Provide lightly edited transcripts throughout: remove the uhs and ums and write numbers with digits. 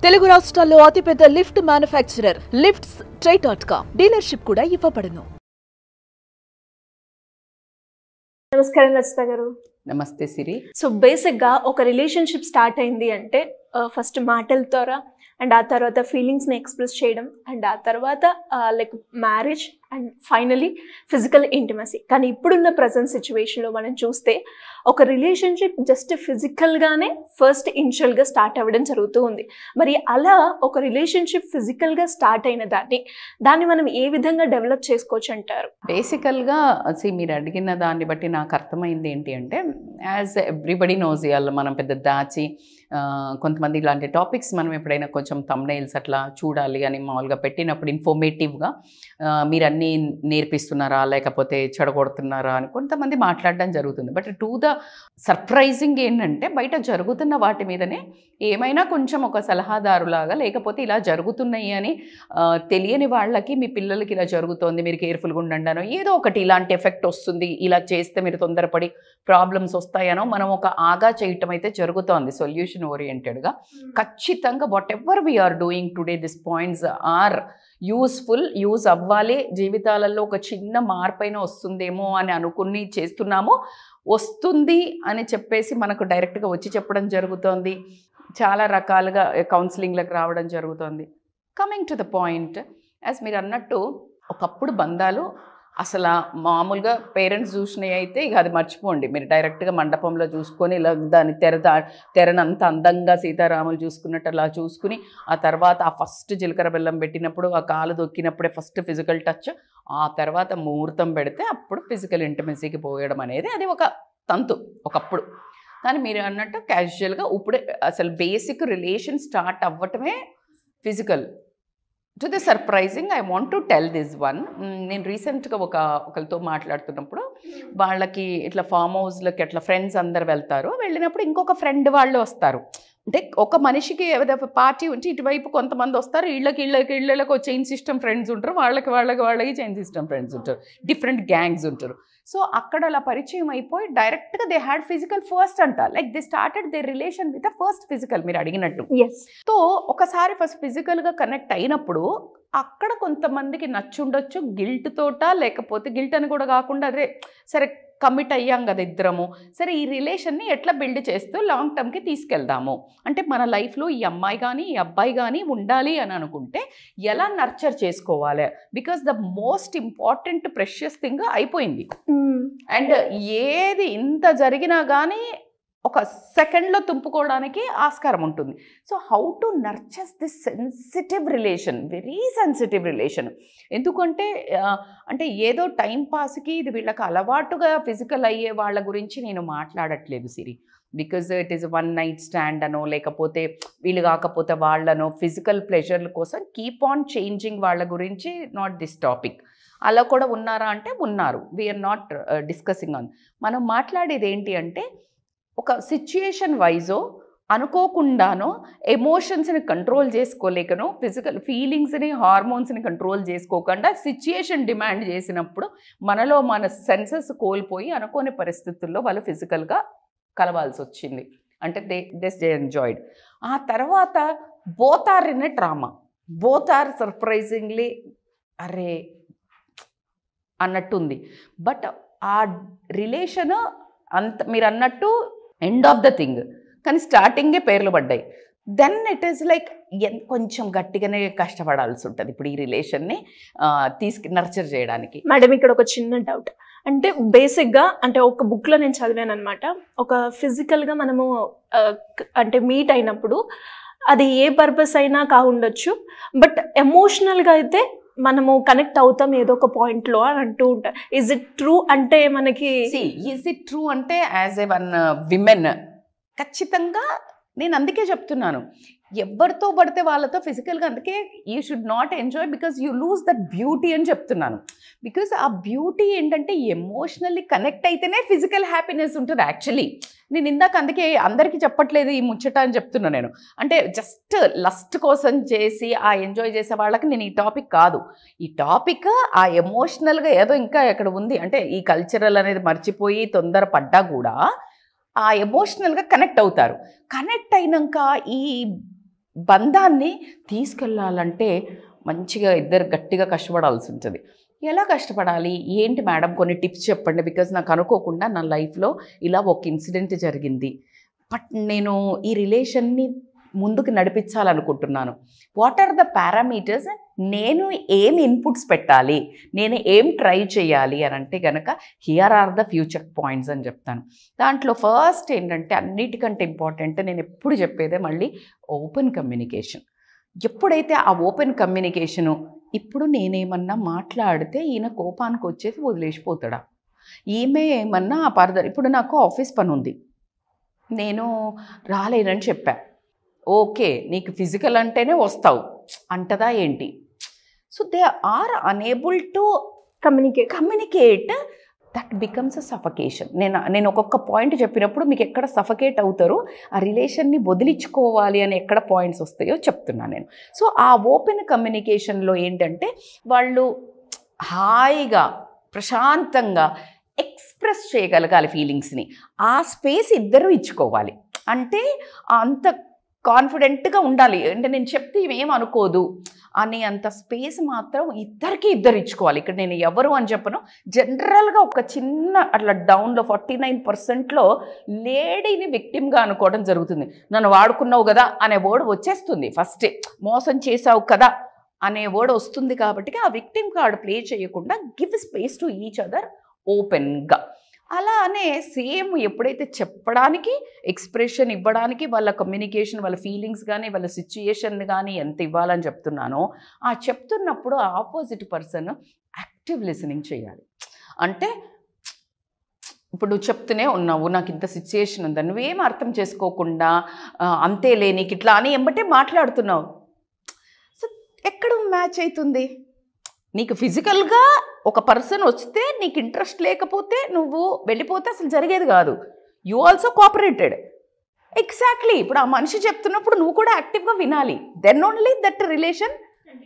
తెలుగు రాష్ట్రాల్లో అతిపెద్ద lift manufacturer lifts ట్రై.com dealership కూడా ఇవ్వబడును. నమస్కారం రచిత గారు. నమస్తే సిరి. సో బేసిక్గా ఒక రిలేషన్షిప్ స్టార్ట్ అయింది అంటే ఫస్ట్ మాటల ద్వారా అండ్ ఆ తర్వాత ఫీలింగ్స్ని ఎక్స్ప్రెస్ చేయడం అండ్ ఆ తర్వాత like marriage and finally physical intimacy. కానీ ఇప్పుడున్న ప్రజెంట్ సిచ్యువేషన్లో మనం చూస్తే ఒక రిలేషన్షిప్ జస్ట్ ఫిజికల్గానే ఫస్ట్ ఇనిషియల్గా స్టార్ట్ అవ్వడం జరుగుతూ ఉంది. మరి అలా ఒక రిలేషన్షిప్ ఫిజికల్గా స్టార్ట్ అయిన దాన్ని మనం ఏ విధంగా డెవలప్ చేసుకోవచ్చు అంటారు? బేసికల్గా మీరు అడిగిన దాన్ని బట్టి నాకు అర్థమైంది ఏంటి అంటే, యాజ్ ఎవ్రీబడి నోస్, ఇవాళ మనం పెద్ద దాచి కొంతమంది ఇలాంటి టాపిక్స్ మనం ఎప్పుడైనా కొంచెం థంబ్నెయిల్స్ అట్లా చూడాలి అని మామూలుగా పెట్టినప్పుడు ఇన్ఫర్మేటివ్గా మీరు అన్నీ నేర్పిస్తున్నారా లేకపోతే చెడగొడుతున్నారా అని కొంతమంది మాట్లాడడం జరుగుతుంది. బట్ టు ద సర్ప్రైజింగ్ ఏంటంటే, బయట జరుగుతున్న వాటి మీదనే ఏమైనా కొంచెం ఒక సలహాదారులాగా, లేకపోతే ఇలా జరుగుతున్నాయి అని తెలియని వాళ్ళకి, మీ పిల్లలకి ఇలా జరుగుతోంది మీరు కేర్ఫుల్గా ఉండండి అనో, ఏదో ఒకటి ఇలాంటి ఎఫెక్ట్ వస్తుంది, ఇలా చేస్తే మీరు తొందరపడి ప్రాబ్లమ్స్ వస్తాయనో మనం ఒక ఆగా చేయటం అయితే జరుగుతోంది సొల్యూషన్ ఓరియంటెడ్గా. ఖచ్చితంగా whatever we are doing today, this points are useful, use అవ్వాలి. జీవితాలలో ఒక చిన్న మార్పైన వస్తుందేమో అని అనుకుని చేస్తున్నాము, వస్తుంది అని చెప్పేసి మనకు డైరెక్ట్గా వచ్చి చెప్పడం జరుగుతోంది. చాలా రకాలుగా కౌన్సిలింగ్లకు రావడం జరుగుతుంది. Coming to the point, as మీరు అన్నట్టు ఒకప్పుడు బంధాలు అసలు మామూలుగా పేరెంట్స్ చూసినవి అయితే ఇక అది మర్చిపోండి. మీరు డైరెక్ట్గా మండపంలో చూసుకొని ఇలా దాని తెరనంత అందంగా సీతారాములు చూసుకున్నట్టు అలా చూసుకుని, ఆ తర్వాత ఆ ఫస్ట్ జీలకర్ర బెల్లం పెట్టినప్పుడు, ఆ కాలు దొక్కినప్పుడే ఫస్ట్ ఫిజికల్ టచ్, ఆ తర్వాత ముహూర్తం పెడితే అప్పుడు ఫిజికల్ ఇంటిమసీకి పోయడం అనేది అది ఒక తంతు ఒకప్పుడు. కానీ మీరు అన్నట్టు క్యాజువల్గా ఇప్పుడే అసలు బేసిక్ రిలేషన్ స్టార్ట్ అవ్వటమే physical. To the surprising I want to tell this one. నేను రీసెంట్గా ఒకరితో మాట్లాడుతున్నప్పుడు, వాళ్ళకి ఇట్లా ఫామ్ హౌస్లకి అట్లా ఫ్రెండ్స్ అందరు వెళ్తారు. వెళ్ళినప్పుడు ఇంకొక ఫ్రెండ్ వాళ్ళు వస్తారు. అంటే ఒక మనిషికి ఏదో పార్టీ ఉంచి ఇటువైపు కొంతమంది వస్తారు, ఇళ్ళకి చైన్ సిస్టమ్ ఫ్రెండ్స్ ఉంటారు, వాళ్ళకి చైన్ సిస్టమ్ ఫ్రెండ్స్ ఉంటారు, డిఫరెంట్ గ్యాంగ్స్ ఉంటారు. సో అక్కడ అలా పరిచయం అయిపోయి డైరెక్ట్గా దే హ్యాడ్ ఫిజికల్ ఫస్ట్ అంట, like they started they relation with first physical మీరు అడిగినట్టు. సో ఒకసారి ఫస్ట్ ఫిజికల్గా కనెక్ట్ అయినప్పుడు అక్కడ కొంతమందికి నచ్చుండొచ్చు, గిల్ట్ తోట, లేకపోతే గిల్ట్ అని కూడా కాకుండా అదే సరే కమిట్ అయ్యాం కదా ఇద్దరము, సరే ఈ రిలేషన్ని ఎట్లా బిల్డ్ చేస్తూ లాంగ్ టర్మ్కి తీసుకెళ్దాము, అంటే మన లైఫ్లో ఈ అమ్మాయి కానీ ఈ అబ్బాయి కానీ ఉండాలి అని అనుకుంటే ఎలా నర్చర్ చేసుకోవాలి, because the most important precious thing అయిపోయింది. అండ్ ఏది ఇంత జరిగినా కానీ ఒక సెకండ్లో తుంపుకోవడానికి ఆస్కారం ఉంటుంది. So how to nurture this sensitive relation, very sensitive relation. ఎందుకంటే అంటే ఏదో టైం పాస్కి ఇది వీళ్ళకి అలవాటుగా ఫిజికల్ అయ్యే వాళ్ళ గురించి నేను మాట్లాడట్లేదు Siri, because it is one night stand అనో, లేకపోతే వీళ్ళు కాకపోతే వాళ్ళనో ఫిజికల్ ప్లెజర్ల కోసం కీప్ ఆన్ చేంజింగ్ వాళ్ళ గురించి నాట్ దిస్ టాపిక్. అలా కూడా ఉన్నారా అంటే ఉన్నారు, వీఆర్ నాట్ డిస్కసింగ్ ఆన్. మనం మాట్లాడేది ఏంటి అంటే, ఒక సిచ్యుయేషన్ వైజో అనుకోకుండానో ఎమోషన్స్ని కంట్రోల్ చేసుకోలేకనో, ఫిజికల్ ఫీలింగ్స్ని హార్మోన్స్ని కంట్రోల్ చేసుకోకుండా సిచ్యుయేషన్ డిమాండ్ చేసినప్పుడు మనలో మన సెన్సెస్ కోల్పోయి అనుకోని పరిస్థితుల్లో వాళ్ళు ఫిజికల్గా కలవాల్సి వచ్చింది. అంటే దే ఎంజాయిడ్. ఆ తర్వాత both are in a trauma, both are surprisingly అరే అన్నట్టుంది. బట్ ఆ రిలేషన్ అంత మీరు అన్నట్టు ఎండ్ ఆఫ్ ద థింగ్, కానీ స్టార్టింగే పేర్లు పడ్డాయి. దెన్ ఇట్ ఈస్ లైక్ కొంచెం గట్టిగానే కష్టపడాల్సి ఉంటుంది ఇప్పుడు ఈ రిలేషన్ని నర్చర్ చేయడానికి. మేడం ఇక్కడ ఒక చిన్న డౌట్, అంటే బేసిక్గా అంటే ఒక బుక్లో నేను చదివాను అనమాట, ఒక ఫిజికల్గా మనము అంటే మీట్ అయినప్పుడు అది ఏ పర్పస్ అయినా కావుండొచ్చు, బట్ ఎమోషనల్గా అయితే మనము కనెక్ట్ అవుతాం ఏదో ఒక పాయింట్లో అని అంటూ ఉంటారు. Is it true? అంటే మనకి ఈజ్ ఇట్ ట్రూ అంటే యాజ్ ఏ వన్ విమెన్ ఖచ్చితంగా నేను అందుకే చెప్తున్నాను, ఎవరితో పడితే వాళ్ళతో ఫిజికల్గా, అందుకే you should not enjoy because you lose that beauty అని చెప్తున్నాను. బికాజ్ ఆ బ్యూటీ ఏంటంటే ఎమోషనల్లీ కనెక్ట్ అయితేనే ఫిజికల్ హ్యాపీనెస్ ఉంటుంది. యాక్చువల్లీ నేను ఇందాక అందుకే అందరికీ చెప్పట్లేదు ఈ ముచ్చట అని చెప్తున్నా నేను. అంటే జస్ట్ లస్ట్ కోసం చేసి ఆ ఎంజాయ్ చేసే వాళ్ళకి నేను ఈ టాపిక్ కాదు. ఈ టాపిక్ ఆ ఎమోషనల్గా ఏదో ఇంకా ఎక్కడ ఉంది అంటే ఈ కల్చరల్ అనేది మర్చిపోయి తొందరపడ్డా కూడా ఆ ఎమోషనల్గా కనెక్ట్ అవుతారు. కనెక్ట్ అయినాక ఈ బంధాన్ని తీసుకెళ్ళాలంటే మంచిగా ఇద్దరు గట్టిగా కష్టపడాల్సి ఉంటుంది. ఎలా కష్టపడాలి ఏంటి మేడం, కొన్ని టిప్స్ చెప్పండి. బికాజ్ నాకు అనుకోకుండా నా లైఫ్లో ఇలా ఒక ఇన్సిడెంట్ జరిగింది, బట్ నేను ఈ రిలేషన్ని ముందుకు నడిపించాలనుకుంటున్నాను. వాట్ ఆర్ ద పారామీటర్స్, నేను ఏం ఇన్పుట్స్ పెట్టాలి, నేను ఏం ట్రై చేయాలి అని అంటే కనుక here are the future points అని చెప్తాను. దాంట్లో ఫస్ట్ ఏంటంటే అన్నిటికంటే ఇంపార్టెంట్, నేను ఎప్పుడు చెప్పేదే మళ్ళీ ఓపెన్ కమ్యూనికేషన్. ఎప్పుడైతే ఆ ఓపెన్ కమ్యూనికేషను, ఇప్పుడు నేనేమన్నా మాట్లాడితే ఈయన కోపానికి వచ్చేసి వదిలేసిపోతాడా, ఈమె ఏమన్నా ఇప్పుడు నాకు ఆఫీస్ పని ఉంది, నేను రాలేనని చెప్పా, ఓకే నీకు ఫిజికల్ అంటేనే వస్తావు అంటదా ఏంటి? So they are unable to communicate. That becomes a suffocation. నేను ఒక్కొక్క పాయింట్ చెప్పినప్పుడు మీకు ఎక్కడ సఫకేట్ అవుతారో, ఆ రిలేషన్ని వదిలించుకోవాలి అని ఎక్కడ పాయింట్స్ వస్తాయో చెప్తున్నాను నేను. సో ఆ ఓపెన్ కమ్యూనికేషన్లో ఏంటంటే వాళ్ళు హాయిగా ప్రశాంతంగా ఎక్స్ప్రెస్ చేయగలగాలి ఫీలింగ్స్ని. ఆ స్పేస్ ఇద్దరు ఇచ్చుకోవాలి. అంటే అంత కాన్ఫిడెంట్గా ఉండాలి. అంటే నేను చెప్తే ఏం అనుకోదు అని అంత స్పేస్ మాత్రం ఇద్దరు ఇచ్చుకోవాలి. ఇక్కడ నేను ఎవరు అని చెప్పను, జనరల్గా ఒక చిన్న అట్లా డౌన్లో 49%లో లేడీని విక్టిమ్గా అనుకోవడం జరుగుతుంది. నన్ను వాడుకున్నావు కదా అనే వర్డ్ వచ్చేస్తుంది ఫస్టే, మోసం చేసావు కదా అనే వర్డ్ వస్తుంది. కాబట్టి ఆ విక్టిమ్ కార్డ్ ప్లే చేయకుండా give space to each other ఓపెన్గా. అలానే సేమ్ ఎప్పుడైతే చెప్పడానికి, ఎక్స్ప్రెషన్ ఇవ్వడానికి, వాళ్ళ కమ్యూనికేషన్, వాళ్ళ ఫీలింగ్స్ కానీ వాళ్ళ సిచ్యుయేషన్ కానీ ఎంత ఇవ్వాలని చెప్తున్నానో, ఆ చెప్తున్నప్పుడు ఆపోజిట్ పర్సన్ యాక్టివ్ లిసనింగ్ చేయాలి. అంటే ఇప్పుడు నువ్వు చెప్తూనే ఉన్నావు, నాకు ఇంత సిచ్యుయేషన్ ఉందని, నువ్వేం అర్థం చేసుకోకుండా అంతేలే నీకు ఇట్లా అని ఎంబటే మాట్లాడుతున్నావు. సో ఎక్కడ మ్యాచ్ అవుతుంది? నీకు ఫిజికల్గా ఒక పర్సన్ వస్తే నీకు ఇంట్రెస్ట్ లేకపోతే నువ్వు వెళ్ళిపోతే అసలు జరిగేది కాదు. You also cooperated. ఎగ్జాక్ట్లీ. ఇప్పుడు ఆ మనిషి చెప్తున్నప్పుడు నువ్వు కూడా యాక్టివ్గా వినాలి. Then only that relation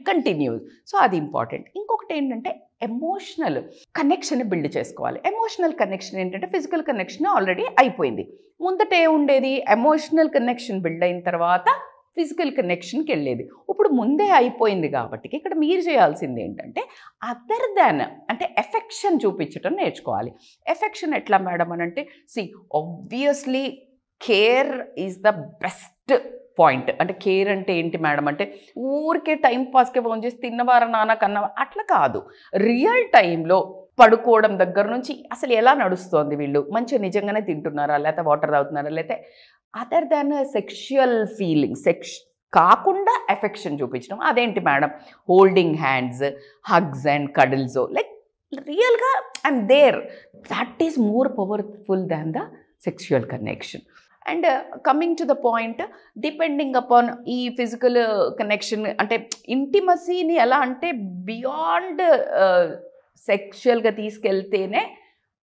continues. So అది ఇంపార్టెంట్. ఇంకొకటి ఏంటంటే ఎమోషనల్ కనెక్షన్ బిల్డ్ చేసుకోవాలి. ఎమోషనల్ కనెక్షన్ ఏంటంటే ఫిజికల్ కనెక్షన్ ఆల్రెడీ అయిపోయింది. ముందటే ఉండేది ఎమోషనల్ కనెక్షన్ బిల్డ్ అయిన తర్వాత ఫిజికల్ కనెక్షన్కి వెళ్ళేది. ఇప్పుడు ముందే అయిపోయింది కాబట్టి ఇక్కడ మీరు చేయాల్సింది ఏంటంటే అదర్ దాన్ అంటే ఎఫెక్షన్ చూపించడం నేర్చుకోవాలి. ఎఫెక్షన్ ఎట్లా మేడం అని అంటే, obviously care is the best point. అంటే కేర్ అంటే ఏంటి మేడం అంటే ఊరికే టైం పాస్కే ఫోన్ చేసి తిన్నవారా నాన్న కన్నా అట్లా కాదు. రియల్ టైంలో పడుకోవడం దగ్గర నుంచి అసలు ఎలా నడుస్తోంది, వీళ్ళు మంచిగా నిజంగానే తింటున్నారా, లేకపోతే వాటర్ తాగుతున్నారా, లేకపోతే అదర్ దాన్ సెక్షువల్ ఫీలింగ్ కాకుండా ఎఫెక్షన్ చూపించడం. అదేంటి madam? Holding hands, hugs and cuddles, like రియల్గా I'm there. That is more powerful than the sexual connection. And coming to the point, depending upon ఈ ఫిజికల్ కనెక్షన్ అంటే ఇంటిమసీని ఎలా అంటే beyond సెక్షువల్గా తీసుకెళ్తేనే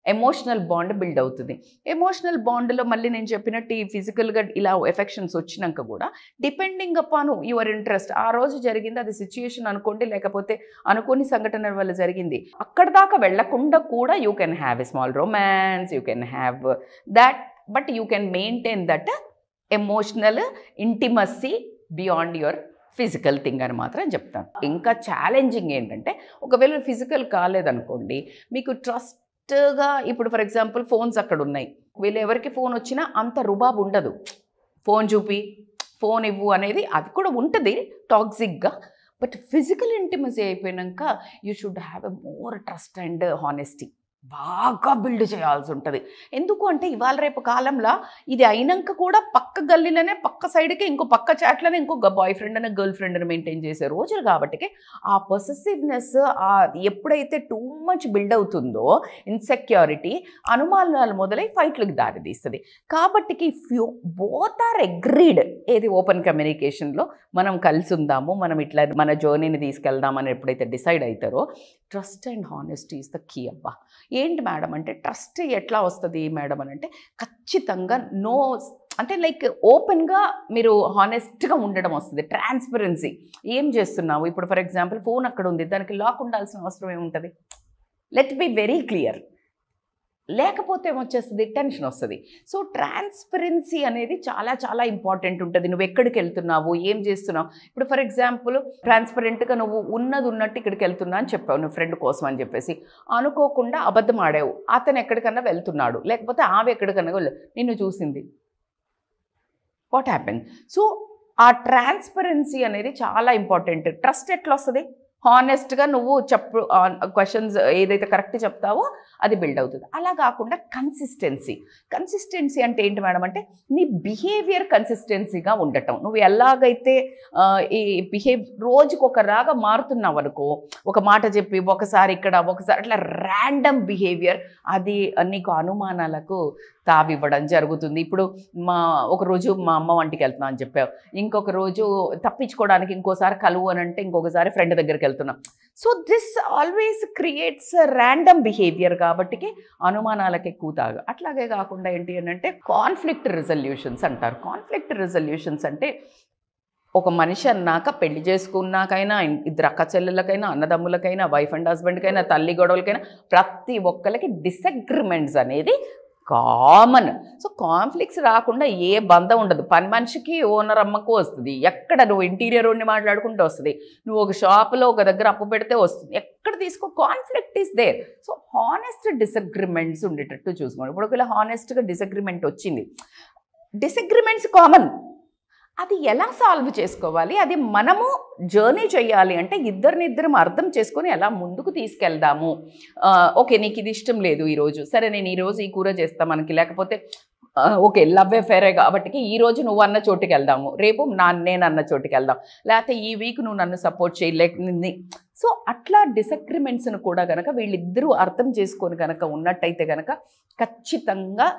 ఎమోషనల్ బాండ్ బిల్డ్ అవుతుంది. ఎమోషనల్ బాండ్లో మళ్ళీ నేను చెప్పినట్టు ఈ ఫిజికల్గా ఇలా ఎఫెక్షన్స్ వచ్చినాక కూడా డిపెండింగ్ అపాన్ యువర్ ఇంట్రెస్ట్, ఆ రోజు జరిగింది అది సిచ్యుయేషన్ అనుకోండి, లేకపోతే అనుకోని సంఘటనల వల్ల జరిగింది, అక్కడ దాకా వెళ్లకుండా కూడా you can have a small romance, you can have that, but you can maintain that emotional intimacy beyond your physical thing అని మాత్రం చెప్తాను. ఇంకా ఛాలెంజింగ్ ఏంటంటే ఒకవేళ ఫిజికల్ కాలేదనుకోండి, మీకు ట్రస్ట్గా ఇప్పుడు ఫర్ ఎగ్జాంపుల్ ఫోన్స్ అక్కడ ఉన్నాయి, వీళ్ళు ఎవరికి ఫోన్ వచ్చినా అంత రుబాబు ఉండదు, ఫోన్ చూపి ఫోన్ ఇవ్వు అనేది అది కూడా ఉంటుంది టాక్సిక్గా. బట్ ఫిజికల్ ఇంటిమసీ అయిపోయాక you should have a more trust and honesty బాగా బిల్డ్ చేయాల్సి ఉంటుంది. ఎందుకు అంటే ఇవాళ రేపు కాలంలో ఇది అయినాక కూడా పక్క గల్లీలోనే పక్క సైడ్కి ఇంకో పక్క చాట్లోనే ఇంకో బాయ్ ఫ్రెండ్ అని గర్ల్ ఫ్రెండ్ అని మెయింటైన్ చేసే రోజులు కాబట్టి ఆ పొసెసివ్నెస్ ఎప్పుడైతే టూ మచ్ బిల్డ్ అవుతుందో ఇన్సెక్యూరిటీ అనుమానాలు మొదలై ఫైట్లకు దారితీస్తుంది. కాబట్టి if you both are agreed, ఏది ఓపెన్ కమ్యూనికేషన్లో మనం కలిసి ఉందాము, మనం ఇట్లా మన జర్నీని తీసుకెళ్దామని ఎప్పుడైతే డిసైడ్ అవుతారో trust and honesty is the key. అబ్బా ఏంటి మేడం అంటే ట్రస్ట్ ఎట్లా వస్తుంది మేడం అని అంటే ఖచ్చితంగా నో అంటే లైక్ ఓపెన్గా మీరు హానెస్ట్గా ఉండడం వస్తుంది. ట్రాన్స్పరెన్సీ, ఏం చేస్తున్నావు ఇప్పుడు ఫర్ ఎగ్జాంపుల్ ఫోన్ అక్కడ ఉంది, దానికి లాక్ ఉండాల్సిన అవసరం ఏముంటుంది? Let be very clear. లేకపోతే ఏమొచ్చేస్తుంది, టెన్షన్ వస్తుంది. సో ట్రాన్స్పరెన్సీ అనేది చాలా చాలా ఇంపార్టెంట్ ఉంటుంది. నువ్వు ఎక్కడికి వెళ్తున్నావు, ఏం చేస్తున్నావు. ఇప్పుడు ఫర్ ఎగ్జాంపుల్ ట్రాన్స్పరెంట్గా నువ్వు ఉన్నది ఉన్నట్టు ఇక్కడికి వెళ్తున్నా అని చెప్పావు నువ్వు ఫ్రెండ్ కోసం అని చెప్పేసి, అనుకోకుండా అబద్ధం ఆడావు, అతను ఎక్కడికన్నా వెళ్తున్నాడు, లేకపోతే ఆమె ఎక్కడికన్నా నిన్ను చూసింది, వాట్ హ్యాపెన్. సో ఆ ట్రాన్స్పరెన్సీ అనేది చాలా ఇంపార్టెంట్. ట్రస్ట్ ఎట్లా వస్తుంది, హానెస్ట్గా నువ్వు క్వశ్చన్స్ ఏదైతే కరెక్ట్ చెప్తావో అది బిల్డ్ అవుతుంది. అలా కాకుండా కన్సిస్టెన్సీ అంటే ఏంటి మేడం అంటే నీ బిహేవియర్ కన్సిస్టెన్సీగా ఉండటం. నువ్వు ఎలాగైతే ఈ రోజుకొక రాగా మారుతున్నావు అనుకో, ఒక మాట చెప్పి ఒకసారి ఇక్కడ ఒకసారి అట్లా ర్యాండమ్ బిహేవియర్, అది నీకు అనుమానాలకు తావివ్వడం జరుగుతుంది. ఇప్పుడు ఒక రోజు మా అమ్మ వంటికి వెళ్తున్నా అని చెప్పావు, ఇంకొక రోజు తప్పించుకోవడానికి ఇంకోసారి కలువు అని అంటే ఇంకొకసారి ఫ్రెండ్ దగ్గరికి వెళ్తున్నాం. So this always creates random behaviour కాబట్టి అనుమానాలకు ఎక్కువ తాగు. అట్లాగే కాకుండా ఏంటి అని అంటే కాన్ఫ్లిక్ట్ రిజల్యూషన్స్ అంటారు. కాన్ఫ్లిక్ట్ రిజల్యూషన్స్ అంటే ఒక మనిషి అన్నాక పెళ్లి చేసుకున్నాకైనా, ఇద్దరు అక్క చెల్లెళ్ళకైనా, అన్నదమ్ములకైనా, వైఫ్ అండ్ హస్బెండ్కైనా, తల్లి గొడవలకైనా ప్రతి ఒక్కరికి డిసగ్రిమెంట్స్ అనేది కామన్. సో కాన్ఫ్లిక్ట్స్ రాకుండా ఏ బంధం ఉండదు. పని మనిషికి ఓనర్ అమ్మకు వస్తుంది, ఎక్కడ నువ్వు ఇంటీరియర్ ఉండి మాట్లాడుకుంటూ వస్తుంది, నువ్వు ఒక షాప్లో ఒక దగ్గర అప్పు పెడితే వస్తుంది, ఎక్కడ తీసుకో conflict is there. So honest disagreements ఉండేటట్టు చూసుకోండి. ఇప్పుడు ఒకవేళ హానెస్ట్గా డిసగ్రిమెంట్ వచ్చింది, డిసగ్రిమెంట్స్ కామన్, అది ఎలా సాల్వ్ చేసుకోవాలి, అది మనము జర్నీ చేయాలి అంటే ఇద్దరినిద్దరం అర్థం చేసుకొని ఎలా ముందుకు తీసుకెళ్దాము. ఓకే నీకు ఇది ఇష్టం లేదు ఈరోజు, సరే నేను ఈరోజు ఈ కూర చేస్తా మనకి, లేకపోతే ఓకే లవ్ అఫేరే కాబట్టి ఈరోజు నువ్వు అన్న చోటుకి వెళ్దాము, రేపు నేను అన్న చోటుకి వెళ్దాం, లేకపోతే ఈ వీక్ నువ్వు నన్ను సపోర్ట్ చేయలేక. సో అట్లా డిసగ్రిమెంట్స్ను కూడా కనుక వీళ్ళిద్దరూ అర్థం చేసుకొని కనుక ఉన్నట్టయితే కనుక ఖచ్చితంగా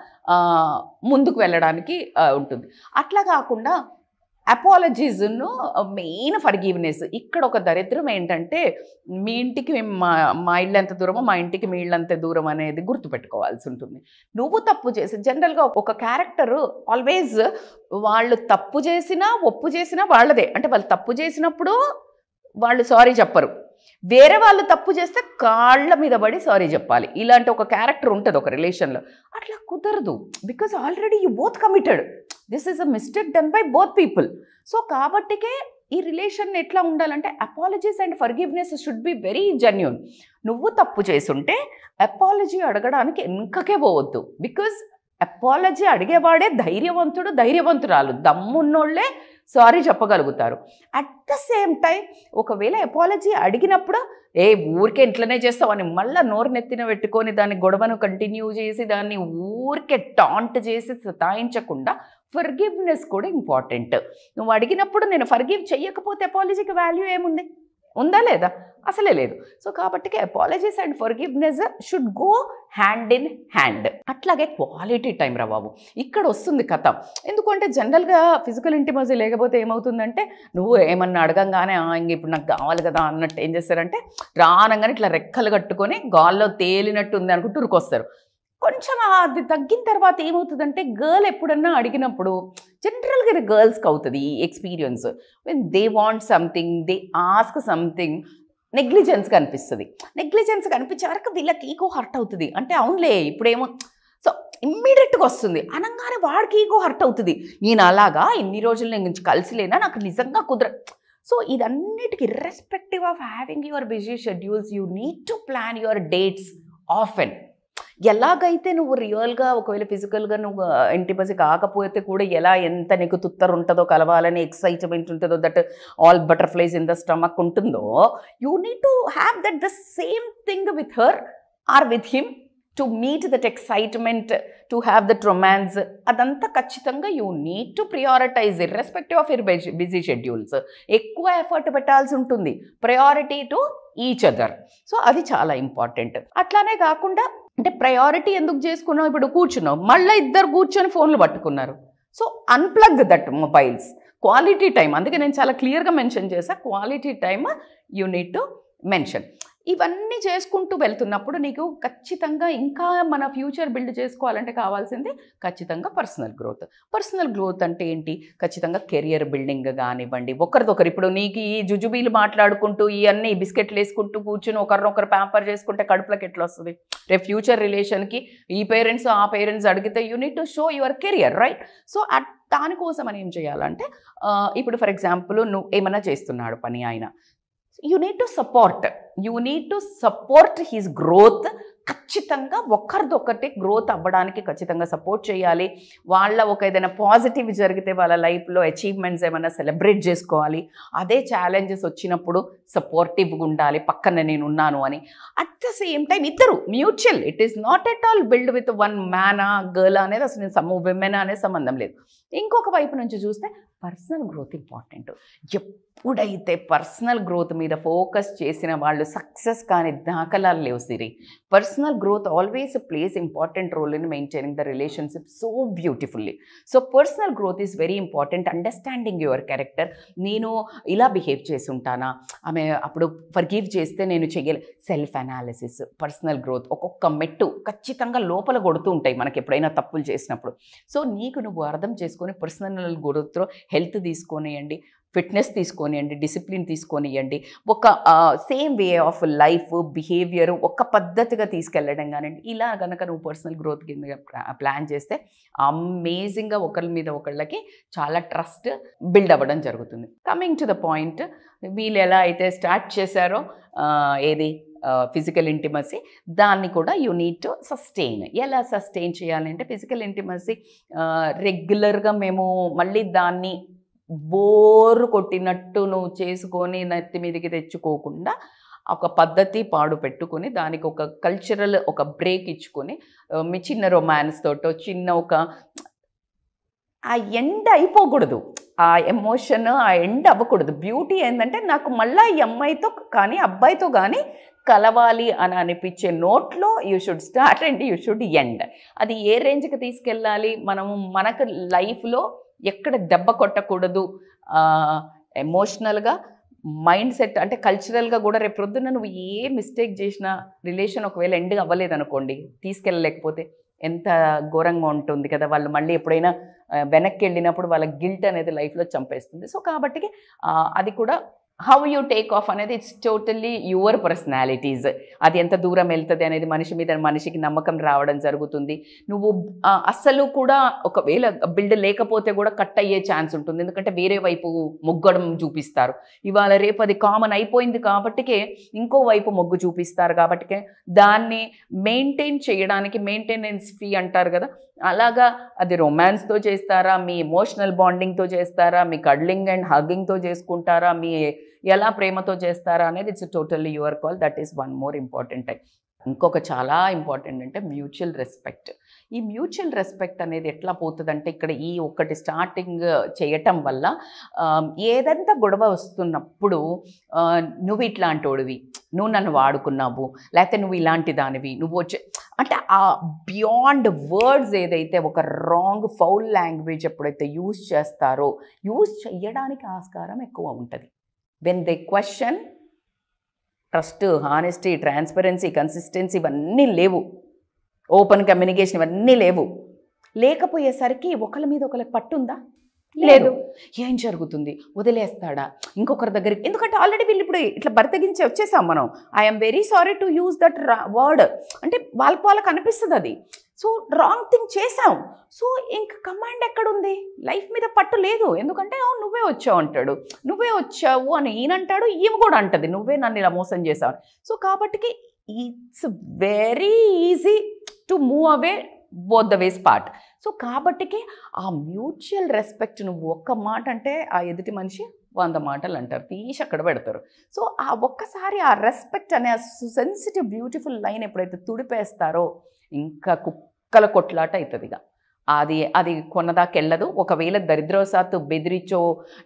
ముందుకు వెళ్ళడానికి ఉంటుంది. అట్లా కాకుండా అపాలజీస్ను మెయిన్ ఫర్గివ్నెస్. ఇక్కడ ఒక దరిద్రం ఏంటంటే మీ ఇంటికి మా ఇల్లు ఎంత దూరమో మా ఇంటికి మీ ఇల్లు అంతే దూరం అనేది గుర్తుపెట్టుకోవాల్సి ఉంటుంది. నువ్వు తప్పు చేసి జనరల్గా ఒక క్యారెక్టరు ఆల్వేస్ వాళ్ళు తప్పు చేసినా ఒప్పు చేసినా వాళ్ళదే, అంటే వాళ్ళు తప్పు చేసినప్పుడు వాళ్ళు సారీ చెప్పరు, వేరే వాళ్ళు తప్పు చేస్తే కాళ్ళ మీద పడి సారీ చెప్పాలి. ఇలాంటి ఒక క్యారెక్టర్ ఉంటుంది ఒక రిలేషన్లో. అట్లా కుదరదు, because already you both committed, this is a mistake done by both people. So కాబట్టికే ఈ రిలేషన్ ఎట్లా ఉండాలంటే apologies and forgiveness should be very genuine. నువ్వు తప్పు చేసుంటే అపాలజీ అడగడానికి వెనుకకే పోవద్దు, బికాజ్ అపాలజీ అడిగేవాడే ధైర్యవంతురాలు, దమ్మున్నోళ్ళే సారీ చెప్పగలుగుతారు. అట్ ద సేమ్ టైం ఒకవేళ అపాలజీ అడిగినప్పుడు ఊరికే ఇంట్లోనే చేస్తావని మళ్ళీ నోరు నెత్తిన పెట్టుకొని దాన్ని గొడవను కంటిన్యూ చేసి దాన్ని ఊరికే టాంట్ చేసి సతాయించకుండా ఫర్గివ్నెస్ కూడా ఇంపార్టెంట్. నువ్వు అడిగినప్పుడు నేను ఫర్గివ్ చెయ్యకపోతే అపాలజీకి వాల్యూ ఏముంది, ఉందా లేదా, అసలే లేదు. సో కాబట్టి apologies and forgiveness should go hand in hand. అట్లాగే క్వాలిటీ టైం రా బాబు, ఇక్కడ వస్తుంది కథ. ఎందుకంటే జనరల్గా ఫిజికల్ ఇంటిమసీ లేకపోతే ఏమవుతుందంటే నువ్వు ఏమన్నా అడగంగానే ఇంక ఇప్పుడు నాకు కావాలి కదా అన్నట్టు ఏం చేస్తారంటే రానంగానే ఇట్లా రెక్కలు కట్టుకొని గాల్లో తేలినట్టుంది అనుకుంటూ ఉరికొస్తారు. కొంచెం అది తగ్గిన తర్వాత ఏమవుతుందంటే గర్ల్ ఎప్పుడన్నా అడిగినప్పుడు జనరల్గా ఇది గర్ల్స్కి అవుతుంది ఈ experience. When they want something, they ask something, negligence కనిపిస్తుంది. నెగ్లిజెన్స్ కనిపించే వరకు వీళ్ళకి ఈగో హర్ట్ అవుతుంది. అంటే అవునులే ఇప్పుడేమో, సో ఇమ్మీడియట్గా వస్తుంది అనగానే వాడికి ఈగో హర్ట్ అవుతుంది. నేను అలాగా ఇన్ని రోజులు నేను కలిసి లేనా, నాకు నిజంగా సో ఇదన్నిటికీ irrespective of having your busy schedules, you need to plan your dates often. ఎలాగైతే నువ్వు రియల్గా ఒకవేళ ఫిజికల్గా నువ్వు ఇంటిమసీ కాకపోతే కూడా ఎలా ఎంత నీకు తుత్తరు ఉంటుందో, కలవాలని ఎక్సైట్మెంట్ ఉంటుందో, that all butterflies in the stomach ఉంటుందో, you need to have that the same thing with her or with him to meet that excitement, to have that romance. అదంతా ఖచ్చితంగా you need to prioritise irrespective of your busy schedules. ఎక్కువ effort పెట్టాల్సి ఉంటుంది, priority to each other. So అది చాలా important. అట్లానే కాకుండా అంటే ప్రయారిటీ ఎందుకు చేసుకున్నావు, ఇప్పుడు కూర్చున్నావు మళ్ళీ ఇద్దరు కూర్చొని ఫోన్లు పట్టుకున్నారు. So unplug that mobiles. Quality time, అందుకే నేను చాలా క్లియర్గా మెన్షన్ చేశాను, quality time you need to mention. ఇవన్నీ చేసుకుంటూ వెళ్తున్నప్పుడు నీకు ఖచ్చితంగా ఇంకా మన ఫ్యూచర్ బిల్డ్ చేసుకోవాలంటే కావాల్సింది ఖచ్చితంగా పర్సనల్ గ్రోత్ అంటే ఏంటి? ఖచ్చితంగా కెరియర్ బిల్డింగ్ కానివ్వండి, ఒకరిదొకరు. ఇప్పుడు నీకు ఈ జుజుబీలు మాట్లాడుకుంటూ ఇవన్నీ బిస్కెట్లు వేసుకుంటూ కూర్చుని ఒకరినొకరు ప్యాంపర్ చేసుకుంటే కడుపులోకి ఎట్లా వస్తుంది? రేపు ఫ్యూచర్ రిలేషన్కి ఈ పేరెంట్స్ ఆ పేరెంట్స్ అడిగితే you need to show your career, right? So దానికోసం అని ఏం చేయాలంటే ఇప్పుడు ఫర్ ఎగ్జాంపుల్ నువ్వు ఏమైనా చేస్తున్నాడు పని ఆయన, you need to support his growth. ఖచ్చితంగా ఒకరిదొకటి గ్రోత్ అవ్వడానికి ఖచ్చితంగా సపోర్ట్ చేయాలి. వాళ్ళ ఏదైనా పాజిటివ్ జరిగితే వాళ్ళ లైఫ్లో అచీవ్మెంట్స్ ఏమైనా సెలబ్రేట్ చేసుకోవాలి. అదే ఛాలెంజెస్ వచ్చినప్పుడు సపోర్టివ్గా ఉండాలి, పక్కన నేను ఉన్నాను అని. అట్ ద సేమ్ టైం ఇద్దరు mutual, it is not at all build with one మ్యానా గర్ల్ అనేది అసలు విమెన్ అనేది సంబంధం లేదు. ఇంకొక వైపు నుంచి చూస్తే పర్సనల్ గ్రోత్ ఇంపార్టెంట్. ఎప్పుడైతే పర్సనల్ గ్రోత్ మీద ఫోకస్ చేసిన వాళ్ళు సక్సెస్ కాని దాఖలాలు లేవు Siri. Personal growth always plays important role in maintaining the relationship so beautifully. So personal growth is very important. Understanding your character. నేను ఇలా బిహేవ్ చేసి ఉంటానా, ఆమె అప్పుడు ఫర్గివ్ చేస్తే నేను చెయ్యలే. సెల్ఫ్ అనాలిసిస్, పర్సనల్ గ్రోత్ ఒక్కొక్క మెట్టు ఖచ్చితంగా లోపల కొడుతూ ఉంటాయి మనకి ఎప్పుడైనా తప్పులు చేసినప్పుడు. సో నీకు నువ్వు అర్థం చేసుకొని పర్సనల్ గ్రోత్లో హెల్త్ తీసుకొనియండి, ఫిట్నెస్ తీసుకొనియండి, డిసిప్లిన్ తీసుకొనియండి, ఒక same way of life behaviour ఒక పద్ధతిగా తీసుకెళ్ళడం కానివ్వండి. ఇలా కనుక నువ్వు పర్సనల్ గ్రోత్ కింద ప్లాన్ చేస్తే అమేజింగ్గా ఒకరి మీద ఒకళ్ళకి చాలా ట్రస్ట్ బిల్డ్ అవ్వడం జరుగుతుంది. కమింగ్ టు ద పాయింట్, వీళ్ళు ఎలా అయితే స్టార్ట్ చేశారో ఏది ఫిజికల్ ఇంటిమసీ, దాన్ని కూడా యూ నీడ్ టు సస్టైన్. ఎలా సస్టైన్ చేయాలంటే ఫిజికల్ ఇంటిమసీ రెగ్యులర్గా మేము మళ్ళీ దాన్ని బోరు కొట్టినట్టు నువ్వు చేసుకొని నెత్తి మీదకి తెచ్చుకోకుండా ఒక పద్ధతి పాడు పెట్టుకొని దానికి ఒక కల్చరల్ ఒక బ్రేక్ ఇచ్చుకొని మీ చిన్న రొమాన్స్ తోటో చిన్న ఆ ఎండ్ అయిపోకూడదు, ఆ ఎమోషన్ ఆ ఎండ్ అవ్వకూడదు. బ్యూటీ ఏంటంటే నాకు మళ్ళీ ఈ అమ్మాయితో కానీ అబ్బాయితో కానీ కలవాలి అని అనిపించే నోట్లో you should start and you should end. అది ఏ రేంజ్కి తీసుకెళ్ళాలి, మనము మనకు లైఫ్లో ఎక్కడ దెబ్బ కొట్టకూడదు, ఎమోషనల్గా మైండ్ సెట్ అంటే కల్చరల్గా కూడా రేపు ప్రొద్దున నువ్వు ఏ మిస్టేక్ చేసినా రిలేషన్ ఒకవేళ ఎండ్ అవ్వలేదనుకోండి, తీసుకెళ్ళలేకపోతే ఎంత ఘోరంగా ఉంటుంది కదా. వాళ్ళు మళ్ళీ ఎప్పుడైనా వెనక్కి వెళ్ళినప్పుడు వాళ్ళ గిల్ట్ అనేది లైఫ్లో చంపేస్తుంది. సో కాబట్టి అది కూడా హౌ యూ టేక్ ఆఫ్ అనేది ఇట్స్ టోటల్లీ యువర్ పర్సనాలిటీస్. అది ఎంత దూరం వెళ్తుంది అనేది మనిషి మీద మనిషికి నమ్మకం రావడం జరుగుతుంది. నువ్వు అస్సలు కూడా ఒకవేళ బిల్డ్ లేకపోతే కూడా కట్ అయ్యే ఛాన్స్ ఉంటుంది, ఎందుకంటే వేరే వైపు మొగ్గడం చూపిస్తారు. ఇవాళ రేపు అది కామన్ అయిపోయింది కాబట్టికే ఇంకో వైపు మొగ్గు చూపిస్తారు. కాబట్టికే దాన్ని మెయింటైన్ చేయడానికి మెయింటెనెన్స్ ఫీ అంటారు కదా, అలాగా అది రొమాన్స్తో చేస్తారా, మీ ఎమోషనల్ బాండింగ్తో చేస్తారా, మీ కడ్లింగ్ అండ్ హగ్గింగ్తో చేసుకుంటారా, మీ ఎలా ప్రేమతో చేస్తారా అనేది it's totally your call. That is one more important. ఇంకొక చాలా ఇంపార్టెంట్ అంటే మ్యూచువల్ రెస్పెక్ట్. ఈ మ్యూచువల్ రెస్పెక్ట్ అనేది ఎట్లా పోతుందంటే ఇక్కడ ఈ ఒక్కటి స్టార్టింగ్ చేయటం వల్ల ఏదంతా గొడవ వస్తున్నప్పుడు నువ్వు ఇట్లాంటోడివి, నువ్వు నన్ను వాడుకున్నావు, లేకపోతే నువ్వు ఇలాంటి దానివి, నువ్వు వచ్చే అంటే ఆ బియాండ్ వర్డ్స్ ఏదైతే ఒక రాంగ్ ఫౌల్ లాంగ్వేజ్ ఎప్పుడైతే యూజ్ చేస్తారో యూజ్ చేయడానికి ఆస్కారం ఎక్కువ ఉంటుంది. When they question trust, honesty, transparency, consistency ఇవన్నీ లేవు, ఓపెన్ కమ్యూనికేషన్ ఇవన్నీ లేకపోయేసరికి ఒకళ్ళ మీద ఒకళ్ళకి పట్టుందా? లేదు. ఏం జరుగుతుంది? వదిలేస్తాడా ఇంకొకరి దగ్గరికి? ఎందుకంటే ఆల్రెడీ వీళ్ళు ఇప్పుడు ఇట్లా బరితెగించి వచ్చేసాం మనం. I'm very sorry to use that word అంటే వాళ్ళకి అనిపిస్తుంది అది. సో రాంగ్ థింగ్ చేసాం. సో ఇంక కమాండ్ ఎక్కడుంది? లైఫ్ మీద పట్టు లేదు. ఎందుకంటే అవును నువ్వే వచ్చావు అంటాడు, నువ్వే వచ్చావు అని ఈయనంటాడు, ఈమె కూడా అంటది నువ్వే నన్ను ఇలా మోసం చేసావు. సో కాబట్టి it's very easy to move away both the ways part. So కాబట్టికి ఆ మ్యూచువల్ రెస్పెక్ట్ నువ్వు ఒక్క మాట అంటే ఆ ఎదుటి మనిషి 100 మాటలు అంటారు, తీసి అక్కడ పెడతారు. సో ఆ ఒక్కసారి ఆ రెస్పెక్ట్ అనే ఆ సెన్సిటివ్ బ్యూటిఫుల్ లైన్ ఎప్పుడైతే తుడిపేస్తారో ఇంకా కుక్కల కొట్లాట అవుతుంది. ఇక అది కొన్నదాకెళ్ళదు. ఒకవేళ దరిద్రవశాత్తు బెదిరించో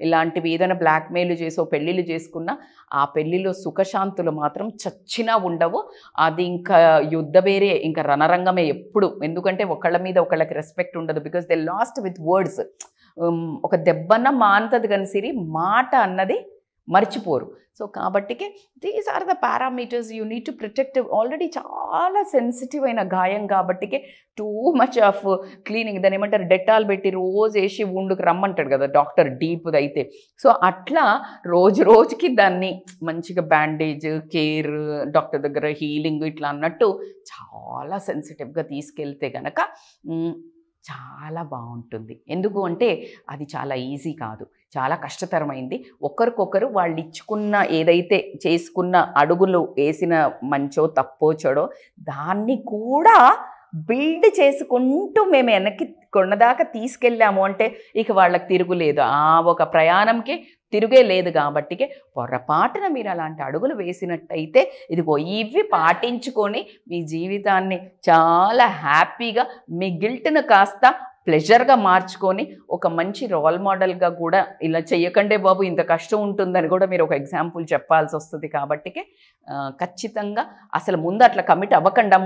ఇలాంటివి ఏదైనా బ్లాక్మెయిల్ చేసో పెళ్ళిళ్ళు చేసుకున్నా ఆ పెళ్ళిలో సుఖశాంతులు మాత్రం చచ్చినా ఉండవు. అది ఇంకా యుద్ధ వేరే, ఇంకా రణరంగమే ఎప్పుడు. ఎందుకంటే ఒకళ్ళ మీద ఒకళ్ళకి రెస్పెక్ట్ ఉండదు. Because they last with words. ఒక దెబ్బన్న మాంతది కానీ సిరి మాట అన్నది మర్చిపోరు. సో కాబట్టికి these are the parameters you need to protect. Already చాలా సెన్సిటివ్ అయిన గాయం కాబట్టికి టూ మచ్ ఆఫ్ క్లీనింగ్, దాని ఏమంటారు డెటాల్ పెట్టి రోజు వేసి వుండుకు రమ్మంటాడు కదా డాక్టర్ డీప్ది అయితే. సో అట్లా రోజుకి దాన్ని మంచిగా బ్యాండేజ్, కేర్, డాక్టర్ దగ్గర హీలింగ్ ఇట్లా అన్నట్టు చాలా సెన్సిటివ్గా తీసుకెళ్తే కనుక చాలా బాగుంటుంది. ఎందుకు అంటే అది చాలా ఈజీ కాదు, చాలా కష్టతరమైంది. ఒకరికొకరు వాళ్ళు ఇచ్చుకున్న ఏదైతే చేసుకున్న అడుగులు వేసిన మంచో తప్పో చెడో దాన్ని కూడా బిల్డ్ చేసుకుంటూ మేము వెనక్కి కొన్నదాకా తీసుకెళ్ళాము అంటే ఇక వాళ్ళకి తిరుగులేదు. ఆ ఒక ప్రయాణంకి తిరుగే లేదు. కాబట్టికే పొరపాటున మీరు అలాంటి అడుగులు వేసినట్టయితే ఇదిగో ఇవి పాటించుకొని మీ జీవితాన్ని చాలా హ్యాపీగా మీ గిల్ట్ను కాస్త ప్లెజర్గా మార్చుకొని ఒక మంచి రోల్ మోడల్గా కూడా ఇలా చెయ్యకండే బాబు ఇంత కష్టం ఉంటుందని కూడా మీరు ఒక ఎగ్జాంపుల్ చెప్పాల్సి వస్తుంది. కాబట్టికే ఖచ్చితంగా అసలు ముందు అట్లా కమిట్ అవ్వకండి.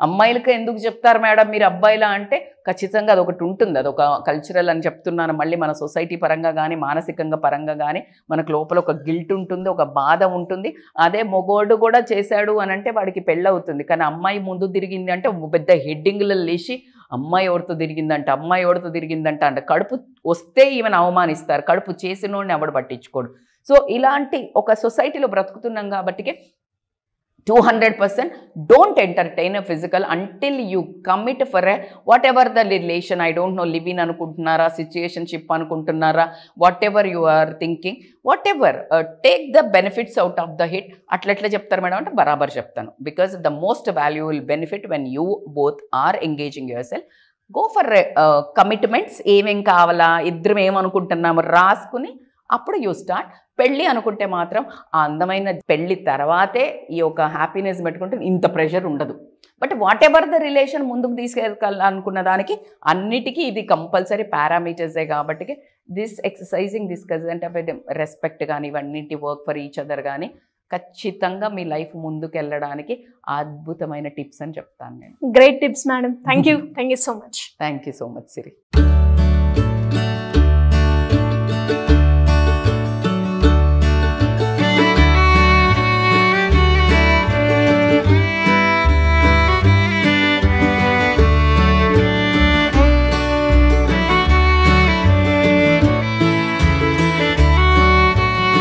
అమ్మాయిలకి ఎందుకు చెప్తారు మేడం మీరు అబ్బాయిలా అంటే ఖచ్చితంగా అదొకటి ఉంటుంది, అదొక కల్చరల్ అని చెప్తున్నాను. మళ్ళీ మన సొసైటీ పరంగా కానీ మానసికంగా పరంగా కానీ మనకు లోపల ఒక గిల్ట్ ఉంటుంది, ఒక బాధ ఉంటుంది. అదే మొగోడు కూడా చేశాడు అని అంటే వాడికి పెళ్ళవుతుంది. కానీ అమ్మాయి ముందు తిరిగింది అంటే పెద్ద హెడ్డింగ్లో లేచి అమ్మాయి ఎవరితో తిరిగిందంట అంటే కడుపు వస్తే ఈమెను అవమానిస్తారు, కడుపు చేసినోడిని ఎవడు పట్టించుకోడు. సో ఇలాంటి ఒక సొసైటీలో బ్రతుకుతున్నాం కాబట్టి 200% don't entertain a physical until you commit for a whatever the relation. I don't know, live in anukuntunnara, situationship anukuntunnara, whatever you are thinking, whatever, take the benefits out of the hit. Atla cheptaru madam ante barabar cheptanu, because the most valuable benefit when you both are engaging yourself, go for commitments. ఏమేం కావాలా ఇద్దరం ఏమనుకుంటున్నాము రాసుకుని అప్పుడు you start. పెళ్ళి అనుకుంటే మాత్రం ఆ అందమైన పెళ్ళి తర్వాతే ఈ యొక్క హ్యాపీనెస్ పెట్టుకుంటే ఇంత ప్రెషర్ ఉండదు. But whatever the relation ముందుకు తీసుకెళ్ళాలనుకున్న దానికి అన్నిటికీ ఇది కంపల్సరీ పారామీటర్సే. కాబట్టి this exercising, this cogent of respect కానీ ఇవన్నిటి వర్క్ ఫర్ ఈచ్ అదర్ కానీ ఖచ్చితంగా మీ లైఫ్ ముందుకు వెళ్ళడానికి అద్భుతమైన టిప్స్ అని చెప్తాను నేను. Great tips madam. Thank you so much. Thank you so much Siri.